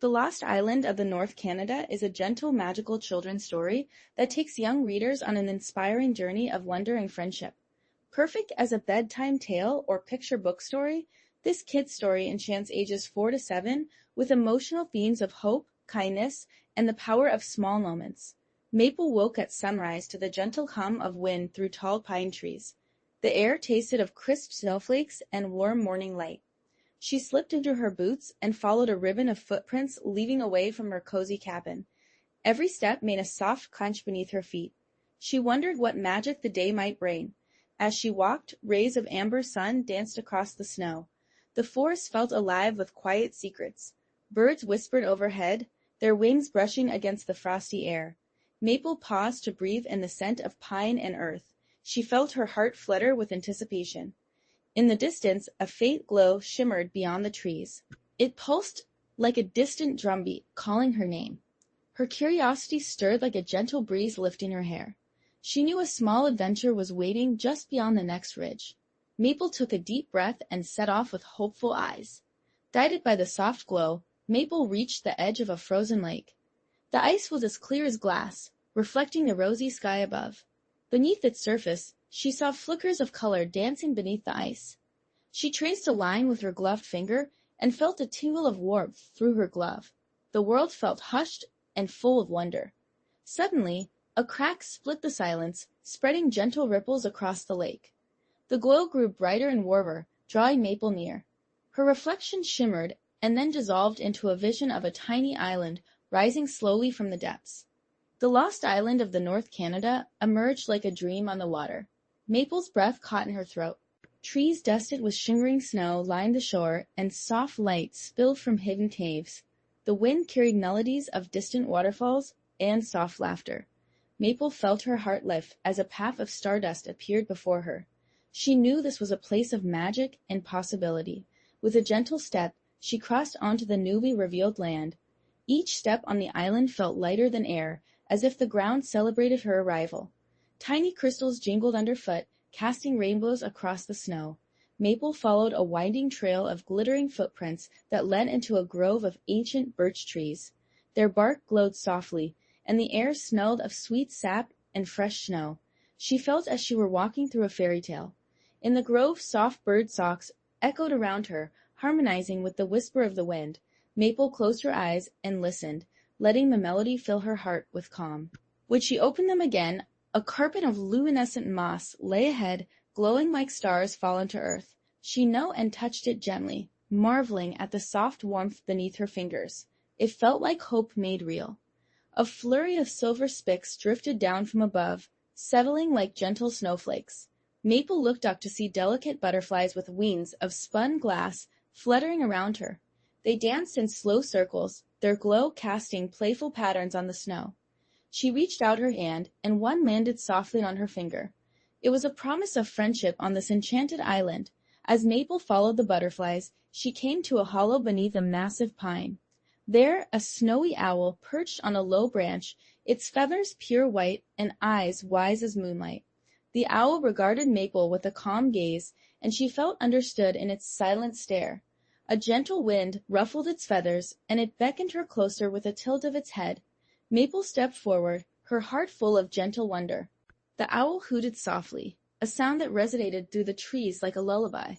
The Lost Island of the North Canada is a gentle, magical children's story that takes young readers on an inspiring journey of wonder and friendship. Perfect as a bedtime tale or picture book story, this kid's story enchants ages 4 to 7 with emotional themes of hope, kindness, and the power of small moments. Maple woke at sunrise to the gentle hum of wind through tall pine trees. The air tasted of crisp snowflakes and warm morning light. She slipped into her boots and followed a ribbon of footprints leading away from her cozy cabin. Every step made a soft crunch beneath her feet. She wondered what magic the day might bring. As she walked, rays of amber sun danced across the snow. The forest felt alive with quiet secrets. Birds whispered overhead, their wings brushing against the frosty air. Maple paused to breathe in the scent of pine and earth. She felt her heart flutter with anticipation. In the distance, a faint glow shimmered beyond the trees. It pulsed like a distant drumbeat, calling her name. Her curiosity stirred like a gentle breeze lifting her hair. She knew a small adventure was waiting just beyond the next ridge. Maple took a deep breath and set off with hopeful eyes. Guided by the soft glow, Maple reached the edge of a frozen lake. The ice was as clear as glass, reflecting the rosy sky above. Beneath its surface, she saw flickers of color dancing beneath the ice. She traced a line with her gloved finger and felt a tingle of warmth through her glove. The world felt hushed and full of wonder. Suddenly, a crack split the silence, spreading gentle ripples across the lake. The glow grew brighter and warmer, drawing Maple near. Her reflection shimmered and then dissolved into a vision of a tiny island rising slowly from the depths. The lost island of the North Canada emerged like a dream on the water. Maple's breath caught in her throat. Trees dusted with shimmering snow lined the shore, and soft light spilled from hidden caves. The wind carried melodies of distant waterfalls and soft laughter. Maple felt her heart lift as a path of stardust appeared before her. She knew this was a place of magic and possibility. With a gentle step, she crossed onto the newly revealed land. Each step on the island felt lighter than air, as if the ground celebrated her arrival. Tiny crystals jingled underfoot, casting rainbows across the snow. Maple followed a winding trail of glittering footprints that led into a grove of ancient birch trees. Their bark glowed softly, and the air smelled of sweet sap and fresh snow. She felt as she were walking through a fairy tale. In the grove, soft bird songs echoed around her, harmonizing with the whisper of the wind. Maple closed her eyes and listened, letting the melody fill her heart with calm. When she opened them again, a carpet of luminescent moss lay ahead, glowing like stars fallen to earth. She knelt and touched it gently, marveling at the soft warmth beneath her fingers. It felt like hope made real. A flurry of silver spicks drifted down from above, settling like gentle snowflakes. Maple looked up to see delicate butterflies with wings of spun glass fluttering around her. They danced in slow circles, their glow casting playful patterns on the snow. She reached out her hand, and one landed softly on her finger. It was a promise of friendship on this enchanted island. As Maple followed the butterflies, she came to a hollow beneath a massive pine. There, a snowy owl perched on a low branch, its feathers pure white and eyes wise as moonlight. The owl regarded Maple with a calm gaze, and she felt understood in its silent stare. A gentle wind ruffled its feathers, and it beckoned her closer with a tilt of its head. Maple stepped forward, her heart full of gentle wonder. The owl hooted softly, a sound that resonated through the trees like a lullaby.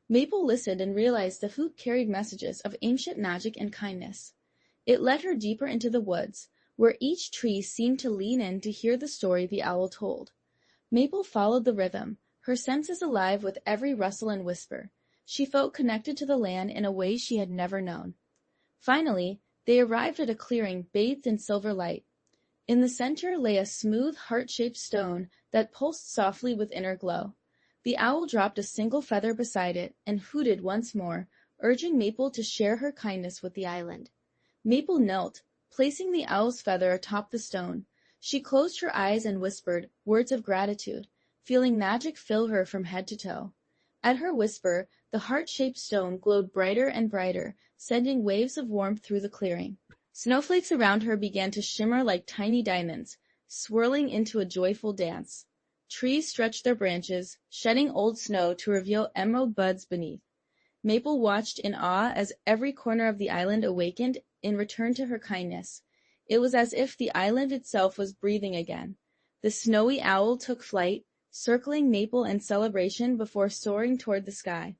Maple listened and realized the hoot carried messages of ancient magic and kindness. It led her deeper into the woods, where each tree seemed to lean in to hear the story the owl told. Maple followed the rhythm, her senses alive with every rustle and whisper. She felt connected to the land in a way she had never known. Finally, they arrived at a clearing bathed in silver light. In the center lay a smooth, heart-shaped stone that pulsed softly with inner glow. The owl dropped a single feather beside it and hooted once more, urging Maple to share her kindness with the island. Maple knelt, placing the owl's feather atop the stone. She closed her eyes and whispered words of gratitude, feeling magic fill her from head to toe. At her whisper, the heart-shaped stone glowed brighter and brighter, sending waves of warmth through the clearing. Snowflakes around her began to shimmer like tiny diamonds, swirling into a joyful dance. Trees stretched their branches, shedding old snow to reveal emerald buds beneath. Maple watched in awe as every corner of the island awakened in return to her kindness. It was as if the island itself was breathing again. The snowy owl took flight, circling Maple in celebration before soaring toward the sky.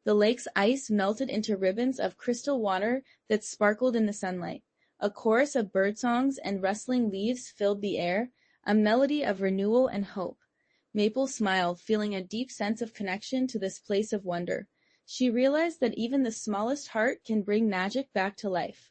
The lake's ice melted into ribbons of crystal water that sparkled in the sunlight. A chorus of birdsongs and rustling leaves filled the air, a melody of renewal and hope. Maple smiled, feeling a deep sense of connection to this place of wonder. She realized that even the smallest heart can bring magic back to life.